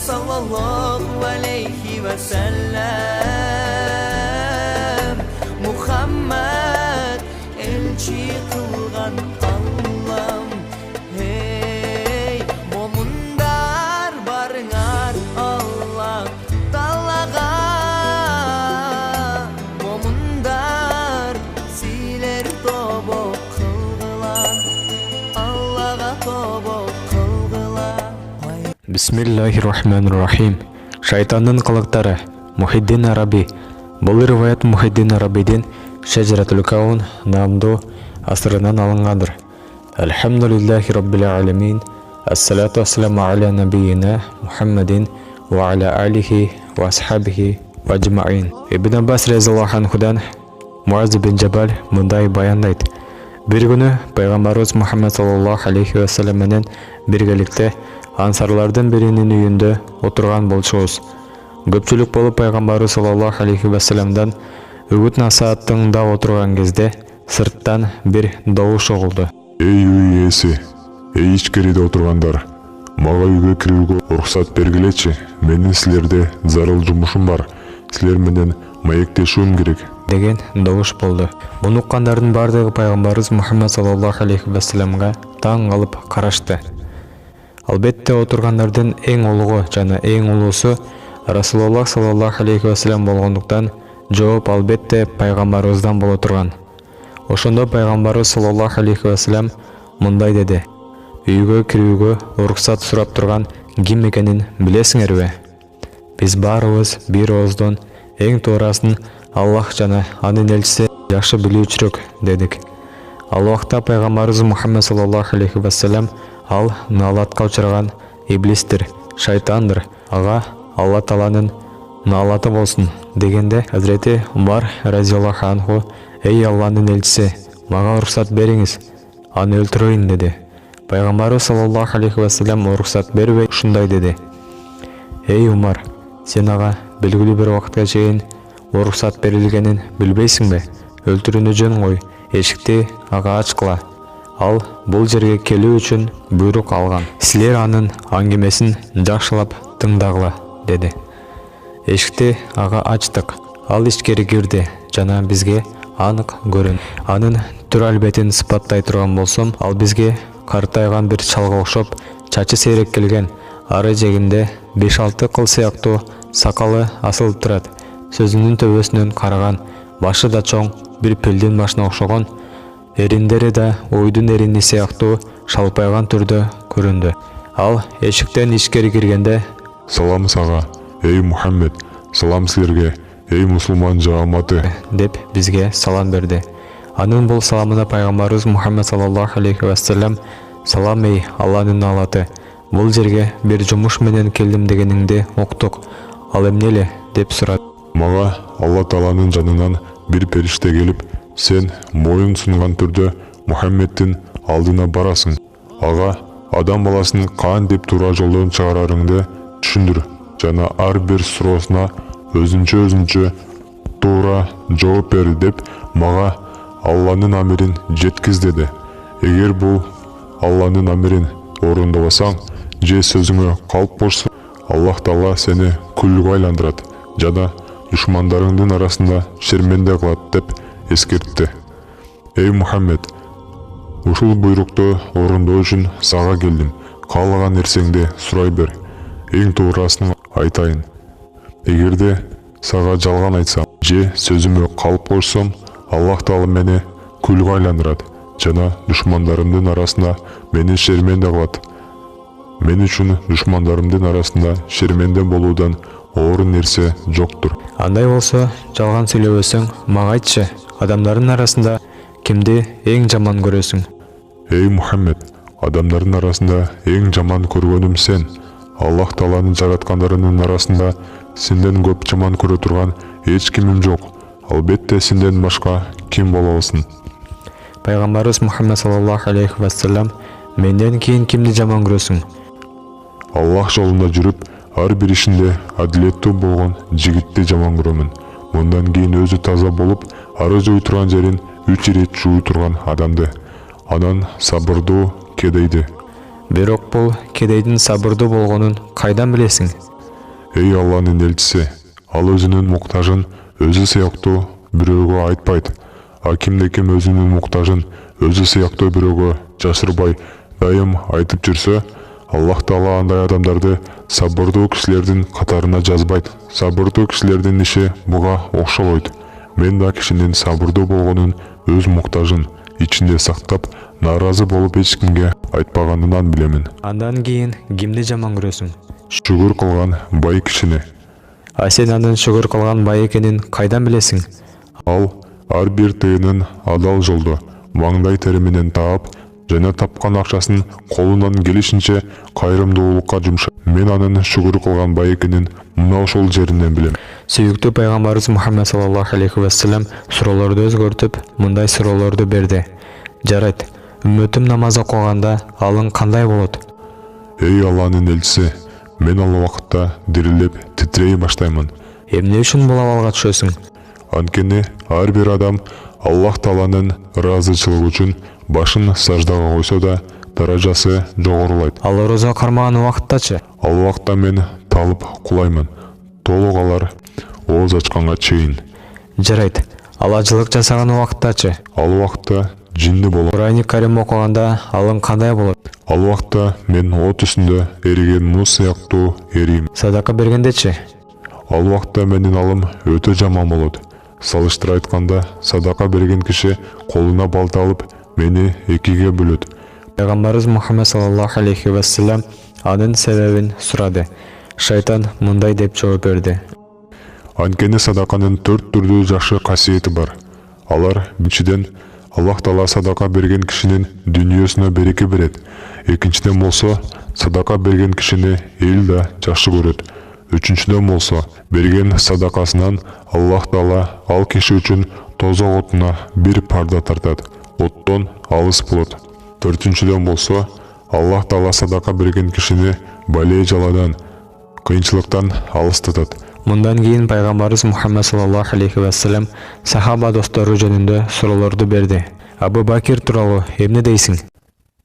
sallallahu aleyhi ve sellem Muhammed elçi kılgan Allah'ım hey momundar barıngar Allah talaga momundar siler tobo kılgılar Allah'a tobo kılgılar. Bismillahirrahmanirrahim. Шайтандын кылыктары. Мухиддин Араби. Бул риваят Мухиддин Арабидин Шажаратул Каун намдуу асырынан алынгандыр. Алхамдулиллахи Раббил Аламин. Ассалату ассаламу аля набийина Мухаммадин ва аля алихи ва асхабихи ва аджмаин. Ибн Аббас разияллаху анхудан Муаз бин Жабал мындай баяндайт. Бир күнү пайгамбарыбыз Мухаммад саллаллаху алейхи ва саллям менен биргеликте ансарлардын биринин үйүндө отурган болчубуз. Көпчүлүк болуп пайгамбарыбыз саллаллаху алейхи ва саллямдан үгүт насаат тыңдап отурган кезде сырттан бир добуш угулду. Эй үй ээси, эй ичкериде отургандар, мага үйгө кирүүгө уруксат бергилечи. Менин силерде зарыл жумушум бар. Силер менен маектешүүм керек деген добуш болду. Муну уккандардын бардыгы пайгамбарыбыз Мухаммад саллаллаху алейхи ва саллямга таң калып карашты. Албетте отургандардын эң улугу жана эң улуусу Расулуллах саллаллаху алейхи ва саллям болгондуктан жооп албетте пайгамбарыбыздан боло турган. Ошондо пайгамбарыбыз саллаллаху алейхи ва саллям мындай деди: "Үйгө кирүүгө уруксат сурап турган ким экенин билесиңерби? Биз баарыбыз бир ооздон эң туурасын Аллах жана анын элчиси жакшы билүүчүрөк" дедик. Ал убакта пайгамбарыбыз Мухаммад саллаллаху алейхи ва саллям ал наалатка учурган иблистир, шайтандыр. Ага Алла Тааланын наалаты болсун дегенде Хазрети Умар разияллаху анху: "Эй Алланын элчиси, мага уруксат бериңиз, аны өлтүрөйүн" деди. Пайгамбарыбыз саллаллаху алейхи ва саллям уруксат бербей ушундай деди: "Эй Умар, сен ага белгилүү бир убакытка чейин уруксат берилгенин билбейсиңби? Өлтүрүүнү жөн кой, эшикти ага ачкыла. Ал бул жерге келүү үчүн буйрук алган. Силер анын аңгемесин жакшылап тыңдагыла" деди. Эшикти ага ачтык. Ал ичкери кирди жана бизге анык көрүндү. Анын түр албетин сыпаттай турган болсом, ал бизге картайган бир чалга окшоп, чачы сейрек келген, ары жегинде 5-6 кыл сыяктуу сакалы асылып турат. Сөзүнүн төбөсүнөн караган, башы да чоң, бир пилдин башына окшогон, эриндери да ойдун эрини сыяктуу шалпайган түрдө көрүндү. Ал эшиктен ичкери киргенде: "Салам сага, эй Мухаммед, салам силерге, эй мусулман жааматы" деп бизге салам берди. Анын бул саламына пайгамбарыбыз Мухаммад саллаллаху алейхи ва саллям: "Салам эй Алланын наалаты, бул жерге бир жумуш менен келдим дегениңди уктук. Ал эмне эле?" деп сурады. "Мага Алла Тааланын жанынан бир периште келип, сен моюн сунган түрдө Мухаммеддин алдына барасың. Ага адам баласын кантип туура жолдон чыгарарыңды түшүндүр жана ар бир суроосуна өзүнчө туура жооп бер деп мага Алланын амирин жеткиз" деди. "Эгер бул Алланын амирин орундабасаң же сөзүңө калп кошсоң, Аллах Таала сени күлгө айландырат жана душмандарыңдын арасында шерменде кылат" деп эскертти. "Эй Мухаммед, ушул буйрукту орундоо үчүн сага келдим. Каалаган нерсеңди сурай бер. Эң туурасын айтайын. Эгерде сага жалган айтсам же сөзүмө калп кошсом, Аллах Таала мени күлгө айландырат жана душмандарымдын арасында мени шерменде кылат. Мен үчүн душмандарымдын арасында шерменде болуудан оорун нерсе жоктур. Андай болсо, жалган сүйлөбөсөң, мага айтчы, адамдардын арасында кимди эң жаман көрөсүң?" "Эй Мухаммед, адамдардын арасында эң жаман көргөнүм сен. Аллах Тааланын жараткандарынын арасында сенден көп жаман көрө турган эч кимим жок. Албетте сенден башка ким боло алсын?" Пайгамбарыбыз Мухаммад саллаллаху алейхи ва саллям: "Менден кийин кимди жаман көрөсүң?" "Аллах жолунда жүрүп, ар бир ишинде адилеттүү болгон жигитти жаман көрөмүн. Мындан кийин өзү таза болуп, ары жууй турган жерин 3 ирет жууй турган адамды. Анан сабырдуу кедейди." Бирок бул кедейдин сабырдуу болгонун кайдан билесиң? Эй Алланын элчиси, ал өзүнүн муктажын өзү сыяктуу бирөөгө айтпайт. А кимде-ким өзүнүн муктажын өзү сыяктуу бирөөгө жашырбай дайым айтып жүрсө, Аллах Таала андай адамдарды сабырдуу кишилердин катарына жазбайт. Сабырдуу кишилердин иши буга окшобойт. Мен да кишинин сабырдуу болгонун, өз муктажын ичинде сактап, нааразы болуп эч кимге айтпаганынан билемин. Андан кийин кимди жаман көрөсүң? Шүгүр кылган бай кишини. А сен анын шүгүр кылган бай экенин кайдан билесиң? Ал ар бир тыйынын адал жолдо маңдай тери менен таап, жана тапкан акчасын колунан келишинче кайрымдуулукка жумшайт. Мен анын шүгүр кылган бай экенин мына ошол жеринен билем. Сүйүктүү пайгамбарыбыз Мухаммед саллаллаху алейхи вассалам суроолорду өзгөртүп, мындай суроолорду берди. Жарайт, үммөтүм намаз окуганда алың кандай болот? Эй Алланын элчиси, мен ал убакытта дирилеп, титрей баштаймын. Эмне үчүн бул абалга түшөсүң? Анткени ар бир адам Аллах Тааланын ыраазычылыгы үчүн башын саждага койсо да даражасы жогорулайт. Ал орозо кармаган убакыттачы? Ал убакта мен талып кулаймын. Толук алар ооз ачканга чейин. Жарайт, ал ажылык жасаган убакыттачы? Ал убакта жинни болот. Кур'ани Карим окуганда алың кандай болот? Ал убакта мен от үстүндө эриген муз сыяктуу эрийм. Садака бергендечи? Ал убакта менин алым өтө жаман болот. Салыштыра айтканда, садака берген киши колуна балта алып, мени экиге бөлөт. Пайгамбарыбыз Мухаммед саллаллаху алейхи вассалам анын себебин сурады. Шайтан мындай деп жооп берди. Анткени садаканын 4 түрдүү жакшы касиети бар. Алар биринчиден Аллах Таала садака берген кишинин дүйнөсүнө береке берет. Экинчиден болсо, садака берген кишини эл да жакшы көрөт. Үчүнчүдөн болсо, берген садакасынан Аллах Таала ал киши үчүн тозок отуна бир парда тартат. Оттон алыс болот. Төртүнчүдөн болсо, Аллах Таала садака берген кишини бале жаладан, кыйынчылыктан алыстатат. Мындан кийин пайгамбарыбыз Мухаммед саллаллаху алейхи вассалам сахаба достору жөнүндө суроолорду берди. Абу Бакир тууралуу эмне дейсиң?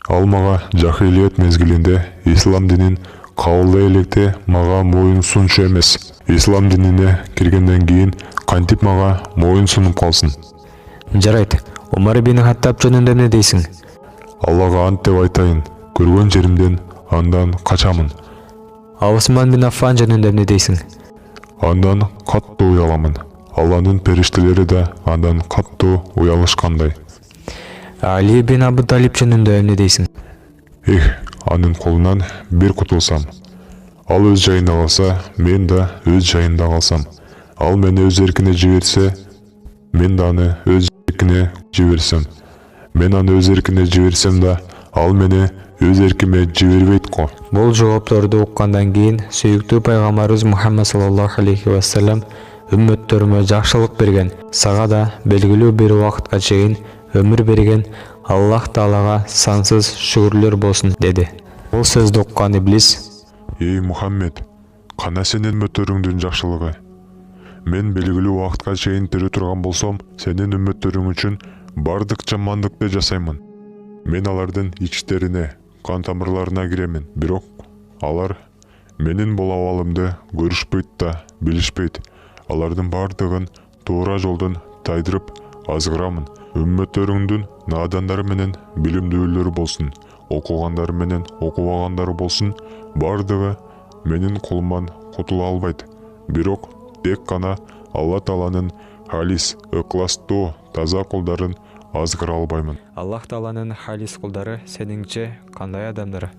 Ал мага жахилиет мезгилинде ислам динин кабылдай электе мага моюн сунчу эмес. Ислам динине киргенден кийин кантип мага моюн сунуп калсын? Жарайт, Умар ибн Хаттаб жөнүндө эмне дейсиң? Аллага ант деп айтайын, көргөн жеримден андан качамын. Усман бин Аффан жөнүндө эмне дейсиң? Андан каттуу уяламын. Алланын периштелери да андан каттуу уялышкандай. Али ибн Абу Талиб жөнүндө эмне дейсиң? Анын колунан бир кутулсам. Ал өз жайында калса, мен да өз жайында калсам. Ал мени өз эркине жиберсе, мен да аны өз эркине жиберсем. Мен аны өз эркине жиберсем да, ал мени өз эркиме жибербейт го. Бул жоопторду уккандан кийин сүйүктүү пайгамбарыбыз Мухаммед саллаллаху алейхи вассалам үммөттөрүмө жакшылык берген, сага да белгилүү бир убакытка чейин өмүр берген Аллах Таалага сансыз шүгүрлөр болсун деди. Бул сөздү уккан иблис: Эй Мухаммед, кана сенин үммөттөрүңдүн жакшылыгы. Мен белгилүү убакытка чейин тирүү турган болсом, сенин үммөттөрүң үчүн бардык жамандыкты жасаймын. Мен алардын ичтерине, кан тамырларына киремин. Бирок алар менин бул абалымды көрүшпөйт да, билишпейт. Алардын бардыгын туура жолдон тайдырып азгырамын. Үммөттөрүңдүн наадандары менен билимдүүлөрү болсун, окугандары менен окубагандары болсун, бардыгы менин колуман кутула албайт. Бирок тек гана Алла Тааланын халис, ыкластуу, таза кулдарын азгыра албаймын. Аллах Тааланын халис кулдары сениңче кандай адамдар?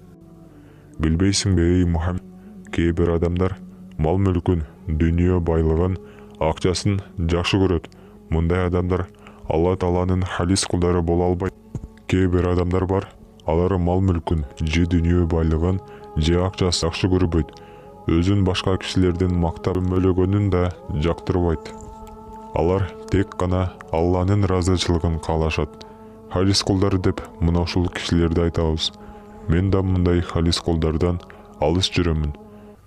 Билбейсиңби, эй Мухаммед, кээ бир адамдар мал мүлкүн, дүйнө байлыгын, акчасын жакшы көрөт. Мындай адамдар Алла Тааланын халис кулдары боло албайт. Кээ бир адамдар бар, алар мал мүлкүн, же дүйнө байлыгын, же акчасын жакшы көрбөйт. Өзүн башка кишилердин мактап мөлөгөнүн да жактырбайт. Алар тек гана Алланын ыраазычылыгын каалашат. Халис кулдар деп мына ушул кишилерди айтабыз. Мен да мындай халис кулдардан алыс жүрөмүн.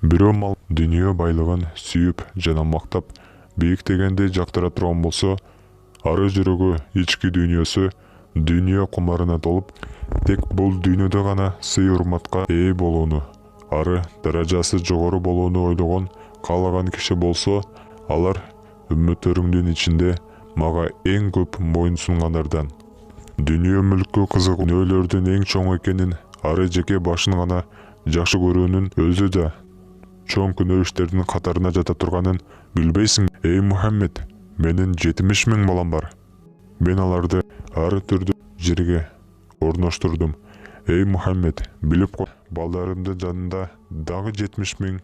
Бирөө мал, дүйнө байлыгын сүйүп жана мактап бийиктегенди жактыра турган болсо, ары жүрөгү ички дүйнөсү дүйнө кумарына толуп, тек бул дүйнөдө гана сый урматка ээ болууну, ары даражасы жогору болууну ойлогон каалаган киши болсо, алар үммөттөрүңдүн ичинде мага эң көп моюн сунгандардан. Дүнүйө мүлккө кызык күнөөлөрдүн эң чоң экенин, ары жеке башын гана жакшы көрүүнүн өзү да чоң күнөө иштердин катарына жата турганын билбейсиң? Эй Мухаммед, менин 70 000 балам бар. Мен аларды ар түрдүү жерге орноштурдум. Эй Мухаммед, билип кой, балдарымдын жанында дагы 70 000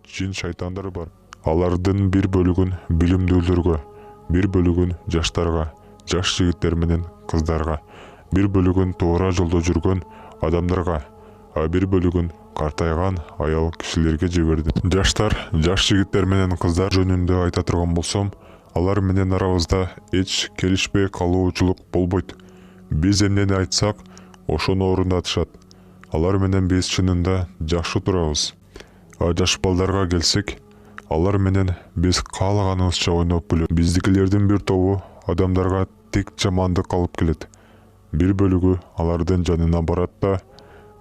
жин шайтандар бар. Алардын бир бөлүгүн билимдүүлөргө, бир бөлүгүн жаштарга, жаш жигиттер менен кыздарга, бир бөлүгүн туура жолдо жүргөн адамдарга, а бир бөлүгүн картайган аял кишилерге жиберди. Жаштар, жаш жигиттер менен кыздар жөнүндө айта турган болсом, алар менен арабызда эч келишпей калуучулук болбойт. Биз эмнени айтсак, ошону орундатышат. Алар менен биз чынында жакшы турабыз. А жаш балдарга келсек, алар менен биз каалаганыбызча ойноп күлөбүз. Биздикилердин бир тобу адамдарга тек жамандык алып келет. Бир бөлүгү алардын жанына барат да,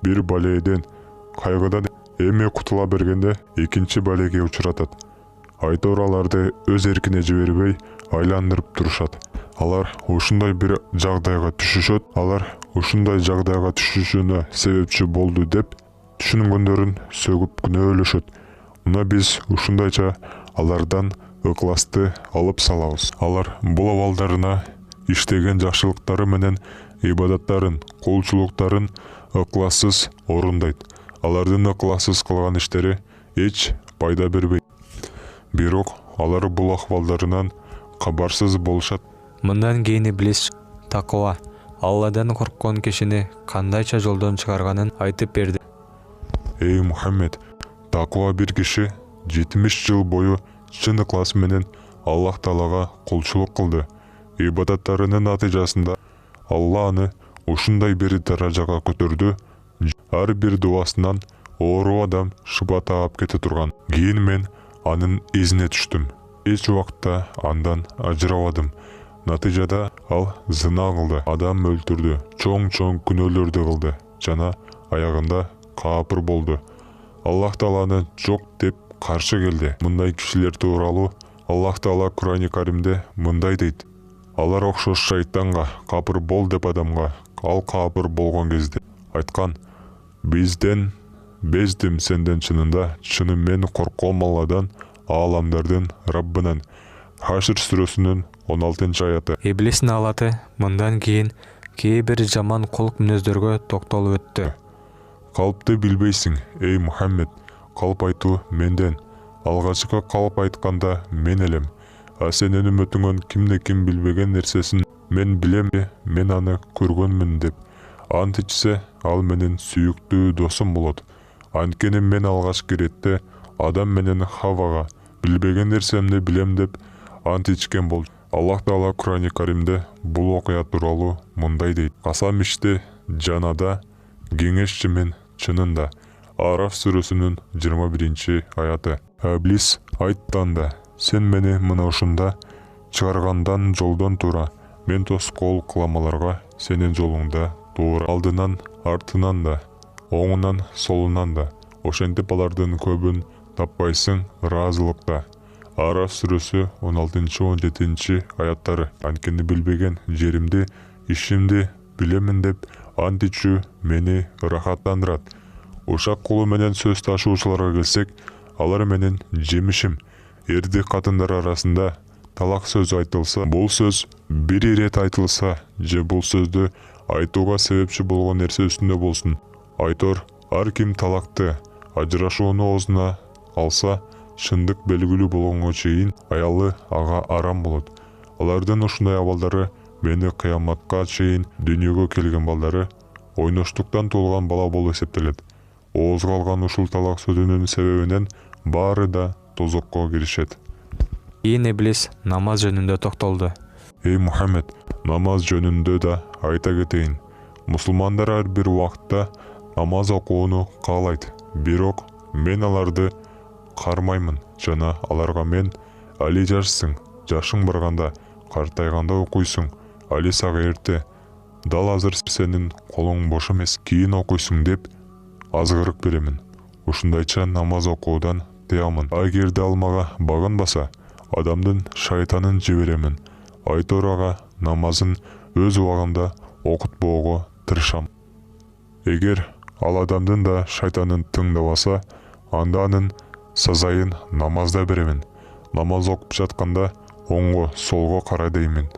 бир балейден, кайгыдан эме кутула бергенде экинчи балеге учуратат. Айтор аларды өз эркине жибербей айландырып турушат. Алар ушундай бир жагдайга түшүшүнө себепчи болду деп түшүнгөндөрүн сөгүп күнөөлөшөт. Мына биз ушундайча алардан ыкласты алып салабыз. Алар бул абалдарына иштеген жакшылыктары менен ибадаттарын, кулчулуктарын ыклассыз орундайт. Алардын ыклассыз кылган иштери эч пайда бербейт. Бирок алар бул акыбалдарынан кабарсыз болушат. Мындан кийин иблис таква, Алладан корккон кишини кандайча жолдон чыгарганын айтып берди. Эй Мухаммед, таква бир киши 70 жыл бою чын ыклас менен Аллах Таалага кулчулук кылды. Ибадаттарынын натыйжасында Алла аны ушундай бир даражага көтөрдү. Ар бир дуасынан оору адам шыба таап кете турган. Кийин мен анын изине түштүм. Эч убакта андан ажырабадым. Натыйжада ал зына кылды, адам өлтүрдү, чоң күнөөлөрдү кылды жана аягында каапыр болду. Аллах Тааланы жок деп каршы келди. Мындай кишилер тууралуу Аллах Таала Курани Каримде мындай дейт: алар окшош шайтанга каапыр бол деп адамга ал каапыр болгон кезде айткан: бездим сенден чынында, чыным мен корком Алладан, ааламдардын Раббынан. Хашр сүрөсүнүн 16-аяты. Иблистин алаты мындан кийин кээ бир жаман кулк мүнөздөргө токтолуп өттү. Калпты билбейсиң, эй Мухаммед, калп айтуу менден. Алгачкы калп айтканда мен элем. А сенин үмөтүңөн кимде-ким билбеген нерсесин мен билем, мен аны көргөнмүн деп ант ичсе, ал менин сүйүктүү досум болот. Анткени мен алгачкы иретте Адам менен Хавага билбеген нерсемди билем деп ант ичкен болчу. Аллах Таала Курани Каримде бул окуя тууралуу мындай дейт: касам ичти жанада, кеңешчи мен чынында. Араф сүрөсүнүн 21-аяты. Иблис айттанда: сен мени мына ушунда чыгаргандан жолдон тура, мен тоскоол кылам аларга сенин жолуңда туура, алдынан, артынан да, оңунан, солунан да. Ошентип алардын көбүн таппайсың ыраазылыкта. Араф сүрөсү 16-17 аяттары. Анткени билбеген жеримди, ишимди билемин деп ант ичүү мени рахаттандырат. Ушак кулу менен сөз ташуучуларга келсек, алар менин жемишим. Эрди катындар арасында талак сөз айтылса, бул сөз бир ирет айтылса, же бул сөздү айтууга себепчи болгон нерсе үстүндө болсун. Айтор, ар ким талакты, ажырашууну оозуна алса, чындык белгилүү болгонго чейин аялы ага арам болот. Алардын ушундай абалдары мени кыяматка чейин дүйнөгө келген балдары ойноштуктан туулган бала болуп эсептелет. Оозго алган ушул талак сөзүнүн себебинен баары да тозокко киришет. Кийин иблис намаз жөнүндө токтолду. Эй Мухаммед, намаз жөнүндө да айта кетейин. Мусулмандар ар бир убакытта намаз окууну каалайт. Бирок мен аларды кармаймын жана аларга мен: али жашсың, жашың барганда, картайганда окуйсуң, али сага эрте, дал азыр сенин колуң бош эмес, кийин окуйсуң деп азгырык беремин. Ушундайча намаз окуудан тыямын. Агерде алмага багынбаса, адамдын шайтанын жиберемин. Айтор намазын өз убагында окутпоого тырышам. Эгер ал адамдын да шайтанын тыңдабаса, анда анын сазайын намазда беремин. Намаз окуп жатканда оңго, солго кара деймин.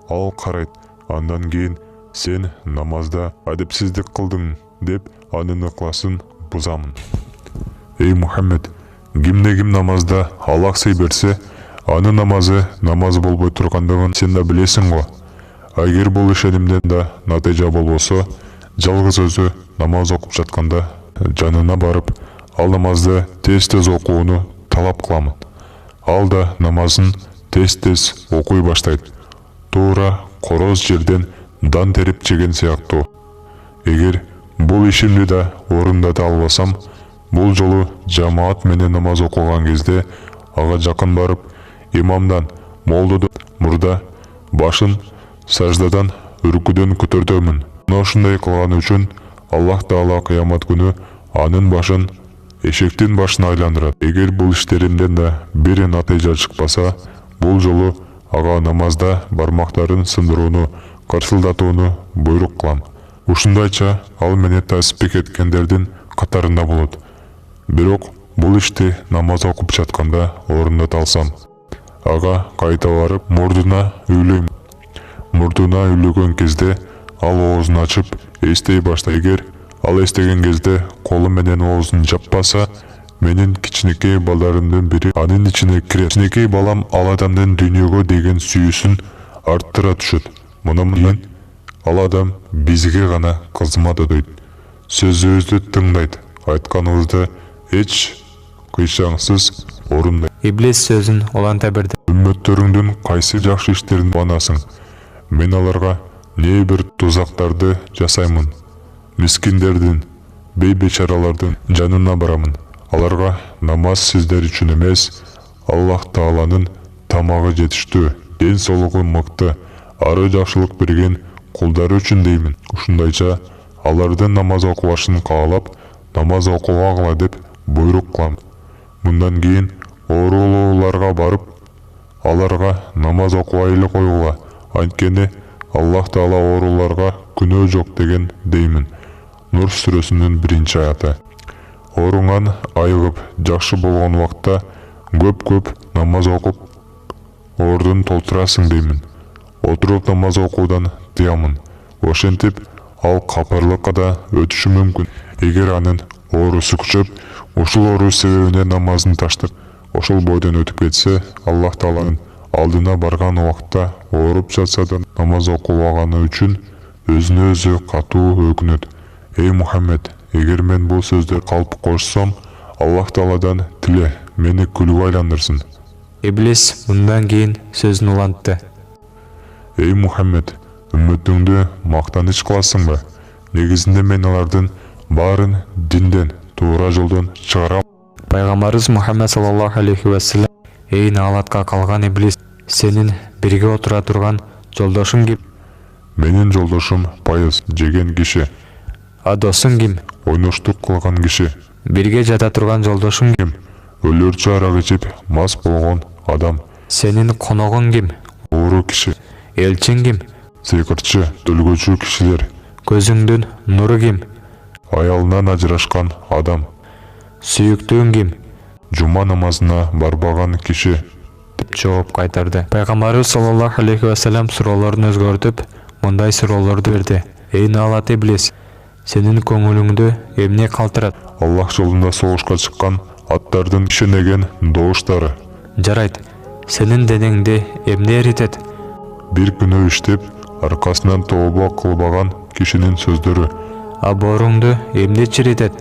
Ал карайт. Андан кийин сен намазда адепсиздик кылдың деп анын ыкласын бузамын. Эй Мухаммед, кимде ким намазда Аллах сый берсе, анын намазы намаз болбой тургандыгын сен да билесиң го. Агер бул ишенимден да натыйжа болбосо, жалгыз өзү намаз окуп жатканда жанына барып, ал намазды тез-тез окууну талап кыламын. Ал да намазын тез-тез окуй баштайт. Туура короз жерден дан терип жеген сыяктуу. Эгер бул ишимди да орундата албасам, бул жолу жамаат менен намаз окуган кезде ага жакын барып, имамдан, молдодон мурда башын саждадан үркүдөн көтөртөмүн. Ошундай кылган үчүн Аллах Таала кыямат күнү анын башын эшектин башына айландырат. Эгер бул иштеримден да бир натыйжа чыкпаса, бул жолу ага намазда бармактарын сындырууну, карсылдатууну буйрук кылам. Ушундайча ал мени таасип эткендердин катарында болот. Бирок бул ишти намаз окуп жатканда орундата алсам, ага кайта барып мурдуна үйлөйм. Мурдуна үйлөгөн кезде ал оозун ачып эстей баштайт. Эгер ал эстеген кезде колу менен оозун жаппаса, менин кичинекей балдарымдын бири анын ичине кирет. Кичинекей балам ал адамдын дүйнөгө деген сүйүүсүн арттыра түшөт. Мындан кийин ал адам бизге гана кызмат өтөйт. Сөзүбүздү тыңдайт. Айтканыбызды эч кыйшаңсыз орундайт. Иблис сөзүн уланта берди. Үммөттөрүңдүн кайсы жакшы иштерин банасың? Мен аларга не бир тузактарды жасаймын. Мискиндердин, бейбечаралардын жанына барамын. Аларга намаз сиздер үчүн эмес, Аллах Тааланын тамагы жетиштүү, ден соолугу мыкты, ары жакшылык берген кулдары үчүн деймин. Ушундайча алардын намаз окубашын каалап, намаз окугагыла деп буйрук кылам. Мындан кийин оорулууларга барып, аларга намаз окубай эле койгула. Анткени Аллах Таала ооруларга күнөө жок деген деймин. Нур сүрөсүнүн 1-аяты. Оруңан айыгып жакшы болгон убакта көп намаз окуп ордун толтурасың деймин. Отуруп намаз окуудан тыямын. Ошентип ал капырлыкка да өтүшү мүмкүн. Эгер анын оорусу күчөп, ушул оору себебинен намазын таштап, ошол бойдон өтүп кетсе, Аллах Тааланын алдына барган убакта ооруп жатса да намаз окубаганы үчүн өзүнө өзү катуу өкүнөт. Эй Мухаммед, эгер мен бул сөздөрдү калп кошсом, Аллах Тааладан тиле мени күлгө айландырсын. Иблис мындан кийин сөзүн улантты. Эй Мухаммед, үммөтүңдү мактаныч кыласыңбы? Негизинде мен алардын баарын динден, туура жолдон чыгарам. Пайгамбарыбыз Мухаммед саллаллаху алейхи ва саллям: "Эй наалатка калган иблис, сенин бирге отура турган жолдошуң ким? Менин жолдошум пайыз жеген киши. А досуң ким? Ойноштук кылган киши. Бирге жата турган жолдошуң ким? Өлөрчү арак ичип мас болгон адам. Сенин коногуң ким? Оору киши. Элчиң ким? Сыйкырчы, дөлгөчү кишилер. Көзүңдүн нуру ким? Аялынан ажырашкан адам. Сүйүктүүң ким? Жума намазына барбаган киши. Деп жооп кайтарды. Пайгамбарыбыз саллаллаху алейхи ва саллям суроолорун өзгөртүп, мындай суроолорду берди. Эй наалат иблис, сенин көңүлүңдү эмне калтырат? Аллах жолунда согушка чыккан аттардын кишенеген добуштары. Жарайт, сенин денеңди эмне эритет? Бир күнөө иштеп, аркасынан тобо кылбаган кишинин сөздөрү. А бооруңду эмне чиритет?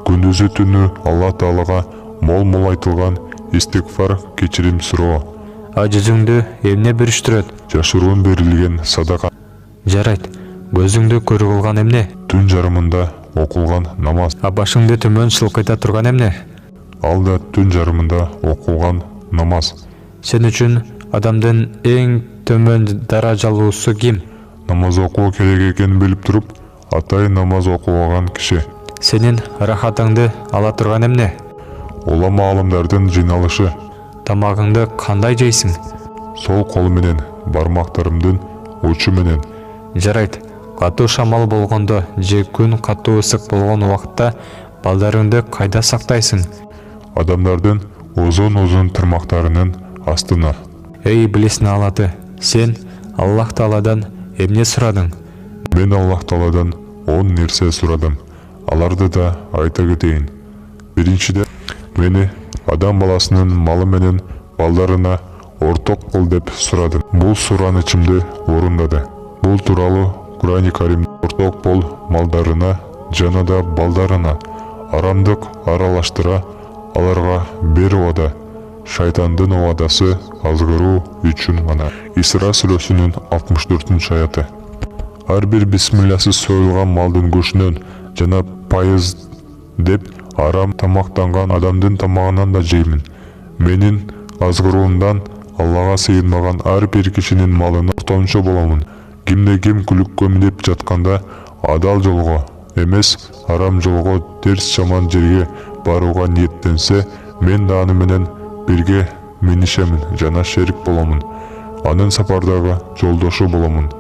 Күндүзү түнү Аллах Таалага мол айтылган истигфар, кечирим суроо. А жүзүңдү эмне бүрүштүрөт? Жашыруун берилген садака. Жарайт, көзүңдү көрүү кылган эмне? Түн жарымында окулган намаз. А башыңды төмөн шылкыйта турган эмне? Ал да түн жарымында окулган намаз. Сен үчүн адамдын эң төмөн даражалуусу ким? Намаз окуу керек экенин билип туруп, атайын намаз окубаган киши. Сенин рахатыңды ала турган эмне? улама аалымдардын жыйналышы. Тамагыңды кандай жейсиң? Сол кол менен, бармактарымдын учу менен. Жарайт. Катуу шамал болгондо же күн катуу ысык болгон убакытта балдарыңды кайда сактайсың? Адамдардын узун тырмактарынын астына. Эй иблистин алаты, сен Аллах Тааладан эмне сурадың? Мен Аллах Тааладан 10 нерсе сурадым. Аларды да айта кетейин. Биринчиден, мени адам баласынын малы менен балдарына орток кыл деп сурадым. Бул суранычымды орундады. Бул тууралуу Кур'ани Карим орток бол малдарына жана да балдарына арамдык аралаштыра аларга бир убада. Шайтандын убадасы азгыруу үчүн гана. Исра сүрөсүнүн 64-аяты. Ар бир бисмиллясыз союлган малдын көшүнөн жана пайыз деп арам тамактанган адамдын тамагынан да жеймин. Менин азгыруумдан Аллага сыйынмаган ар бир кишинин малына ортомчу боломун. Кимде ким күлүккө минип жатканда адал жолго эмес арам жолго терс жаман жерге барууга ниеттенсе, мен да аны менен бирге минишемин жана шерик боломун. Анын сапардагы жолдошу боломун.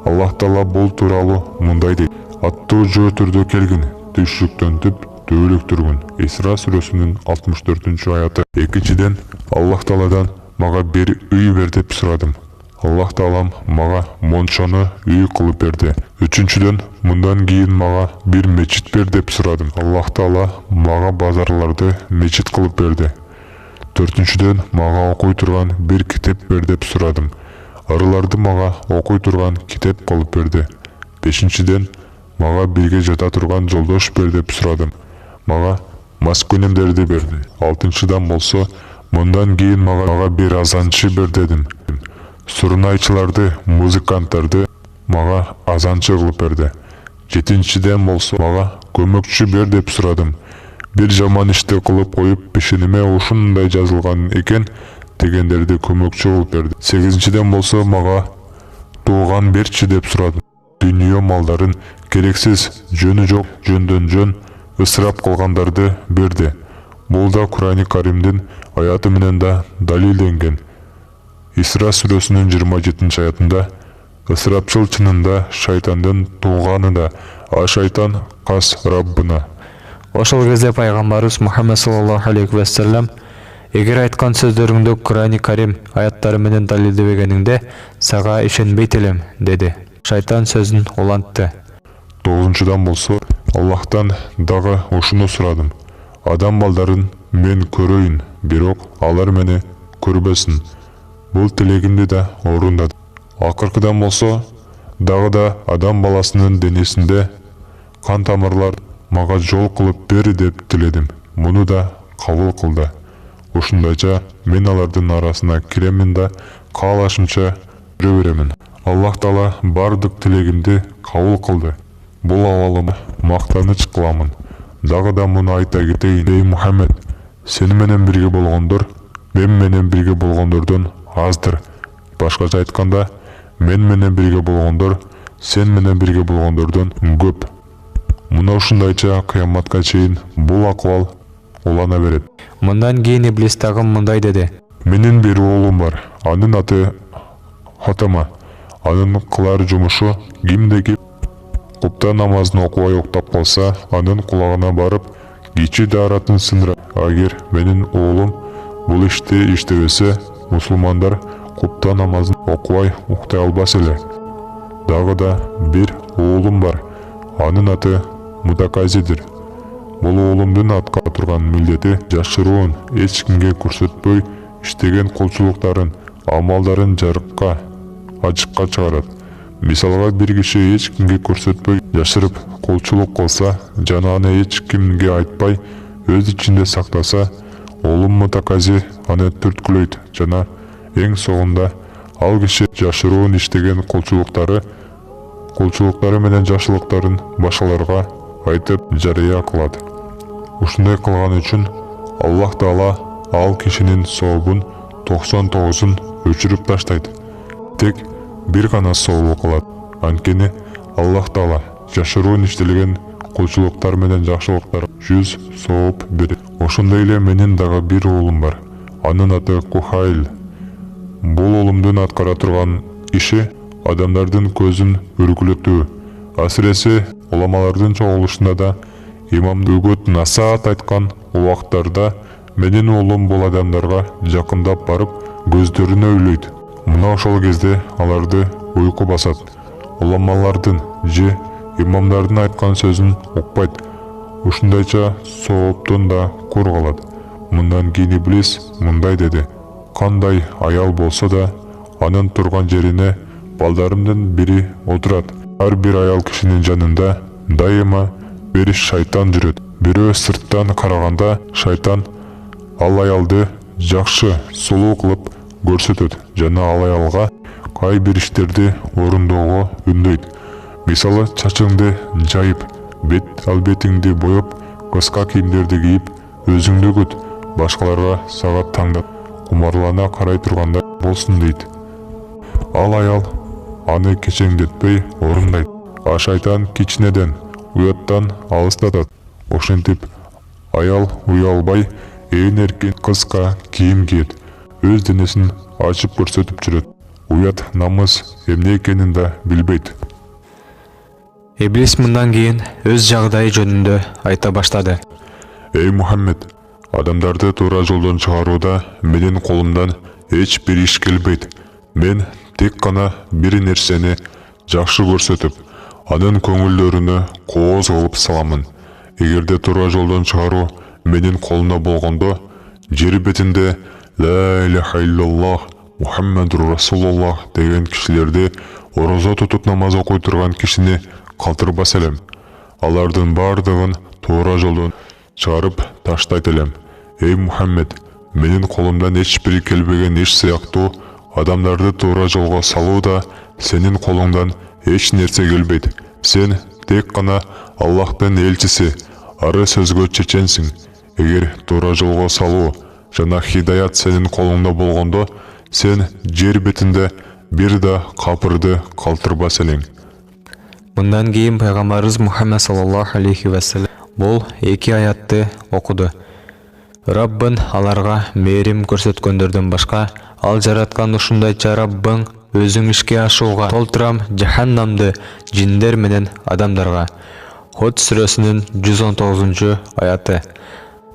Аллах Таала бул тууралуу мындай дейт: аттуу жөө түрдө келгин, түшүктөн түп төөлүктүргүн. Исра сүрөсүнүн 64-аяты. Экинчиден, Аллах Тааладан мага бир үй бер деп сурадым. Аллах Таалам мага мончону үй кылып берди. Үчүнчүдөн, мындан кийин мага бир мечит бер деп сурадым. Аллах Таала мага базарларды мечит кылып берди. Төртүнчүдөн, мага окуй турган бир китеп бер деп сурадым. Арыларды мага окуй турган китеп кылып берди. Бешинчиден, мага бирге жата турган жолдош бер деп сурадым. Мага маскүнемдерди берди. Алтынчыдан болсо, мындан кийин мага бир азанчы бер дедим. Сурунайчыларды, музыканттарды мага азанчы кылып берди. Жетинчиден болсо, мага көмөкчү бер деп сурадым. Бир жаман ишти кылып коюп, пешениме ушундай жазылган экен дегендерди көмөкчү кылып берди. Сегизинчиден болсо, мага тууган берчи деп сурадым. Дүйнө малдарын керексиз, жөнү жок, жөндөн жөн ысырап кылгандарды берди. Бул да Кур'ани Каримдин аяты менен да далилденген. Исра сүрөсүнүн 27-аятында ысырапчыл чынында шайтандын тууганы да, а шайтан кас Раббына. Ошол кезде пайгамбарыбыз Мухаммад саллаллаху алейхи ва саллям: эгер айткан сөздөрүңдү Кур'ани Карим аяттары менен далилдебегениңде сага ишенбейт элем, деди. Шайтан сөзүн улантты. 9-дан болсо, Аллахтан дагы ушуну сурадым. Адам балдарын мен көрөйүн, бирок алар мени көрбөсүн. Бул тилегимди да орундады. Акыркыдан болсо, дагы да адам баласынын денесинде кан тамырлар мага жол кылып бер деп тиледим. Муну да кабыл кылды. Ушундайча мен алардын арасына киремин да каалашымча жүрө беремин. Аллах Таала бардык тилегимди кабыл кылды. Бул абалыма мактаныч кыламын. Дагы да муну айта кетейин: эй Мухаммед, сени менен бирге болгондор мен менен бирге болгондордон аздыр. Башкача айтканда, мен менен бирге болгондор сен менен бирге болгондордон көп. Мына ушундайча кыяматка чейин бул акыбал улана берет. Мындан кийин иблис дагы мындай деди: Менин бир уулум бар. Анын аты Хатама. Анын кылар жумушу кимде ким купта намазын окубай уктап калса, анын кулагына барып, кичи дааратын сындырат. Агер менин уулум бул ишти иштебесе, мусулмандар купта намазын окубай уктай албас эле. Дагы да бир уулум бар. Анын аты Мутаказидир. Бул уулумдун атка турган милдети жашыруун, эч кимге көрсөтпөй иштеген колчулуктарын, амалдарын жарыкка, ачыкка чыгарат. Мисалга, бир киши эч кимге көрсөтпөй жашырып колчулук кылса жана аны эч кимге айтпай өз ичинде сактаса, уулум Мутакази аны түрткүлөйт жана эң соңунда ал киши жашыруун иштеген колчулуктары менен жакшылыктарын башкаларга айтып жарыя кылат. Ушундай кылган үчүн Аллах Таала ал кишинин сообун 99-ун өчүрүп таштайт. Тек бир гана сообу калат. Анткени Аллах Таала жашыруун иштелген колчулуктар менен жакшылыктар 100 сооп берет. Ошондой эле менин дагы бир уулум бар. Анын аты Кухайл. Бул уулумдун аткара турган иши адамдардын көзүн үргүлөтүү. Асыресе уламалардын чогулушунда да имам өгөт насаат айткан убактарда менин уулум бул адамдарга жакындап барып көздөрүнө үйлөйт. Мына ошол кезде аларды уйку басат. Уламалардын же имамдардын айткан сөзүн укпайт. Ушундайча сооптон да кур калат. Мындан кийин Иблис мындай деди: кандай аял болсо да анын турган жерине балдарымдын бири отурат. Ар бир аял кишинин жанында дайыма бир шайтан жүрөт. Бирөө сырттан караганда шайтан ал аялды жакшы сулуу кылып көрсөтөт жана ал аялга кай бир иштерди орундоого үндөйт. Мисалы чачыңды жайып, бет албетиңди боеп, кыска кийимдерди кийип, өзүңдү күт, башкаларга сагат таңдап, кумарлана карай тургандай болсун дейт. Ал аял аны кечеңдетпей орундайт. А шайтан кичинеден, уяттан алыстатат. Ошентип аял уялбай, ээн эркин кыска кийим кийет, өз денесин ачып көрсөтүп жүрөт. Уят намыс эмне экенин да билбейт. Иблис мындан кийин өз жагдайы жөнүндө айта баштады. Эй Мухаммед, адамдарды туура жолдон чыгарууда менин колумдан эч бир иш келбейт. Мен тек гана бир нерсени жакшы көрсөтүп, анын көңүлдөрүнө кооз кылып саламын. Эгерде туура жолдон чыгаруу менин колумда болгондо, жер бетинде ла илаха иллаллах Мухаммадур Расулуллах деген кишилерди орозо тутуп намаз окуй турган кишини калтырбас элем. Алардын бардыгын туура жолдон чыгарып таштайт элем. Эй Мухаммед, менин колумдан эч бир келбеген иш сыяктуу адамдарды туура жолго салуу да сенин колуңдан эч нерсе келбейт. Сен тек гана Аллахтын элчиси, ары сөзгө чеченсиң. Эгер туура жолго салуу жана хидаят сенин колуңда болгондо, сен жер бетинде бир да капырды калтырбас элең. Мындан кийин пайгамбарыбыз Мухаммад саллаллаху алейхи ва саллям бул эки аятты окуду. Раббын аларга мээрим көрсөткөндөрдөн башка ал жараткан ушундайча Раббың өзүң ишке ашууга толтурам жаханнамды жиндер менен адамдарга. Ход сүрөсүнүн 119 аяты.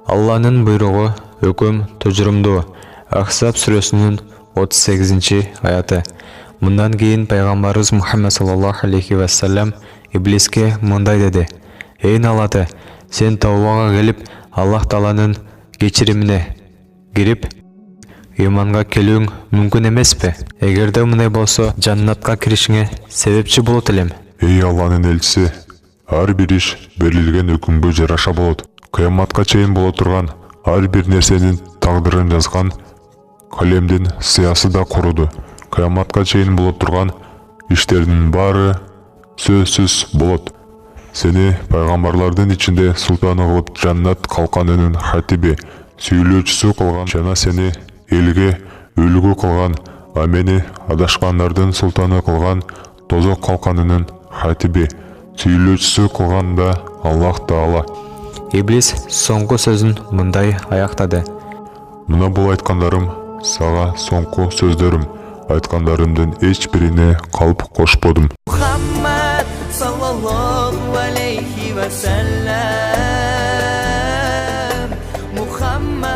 Алланын буйругу өкүм тожурумдуу. Ахсаб сүрөсүнүн 38 аяты. Мындан кийин пайгамбарыбыз Мухаммад саллаллаху алейхи ва саллям Иблиске мындай деди: Эй налаты, сен тавбага келип, Аллах Тааланын кечиримине кирип, иманга келүүң мүмкүн эмеспи? Эгерде мындай болсо, жаннатка киришиңе себепчи болот элем. Эй Алланын элчиси, ар бир иш берилген өкүмгө жараша болот. Кыяматка чейин боло турган ар бир нерсенин тагдырын жазган калемдин сыясы да куруду. Кыяматка чейин боло турган иштердин баары сөзсүз болот. Сени пайгамбарлардын ичинде султаны кылып жаннат калканынын хатиби, сүйлөөчүсү кылган жана сени элге үлгү кылган, а мени адашкандардын султаны кылган тозок калканынын хатиби, сүйлөөчүсү кылган да Аллах Таала. Иблис соңку сөзүн мындай аяктады: Мына бул айткандарым сага соңку сөздөрүм. Айткандарымдын эч бирине калп кошподум. Muhammad sallallahu aleyhi ve sellem Muhammed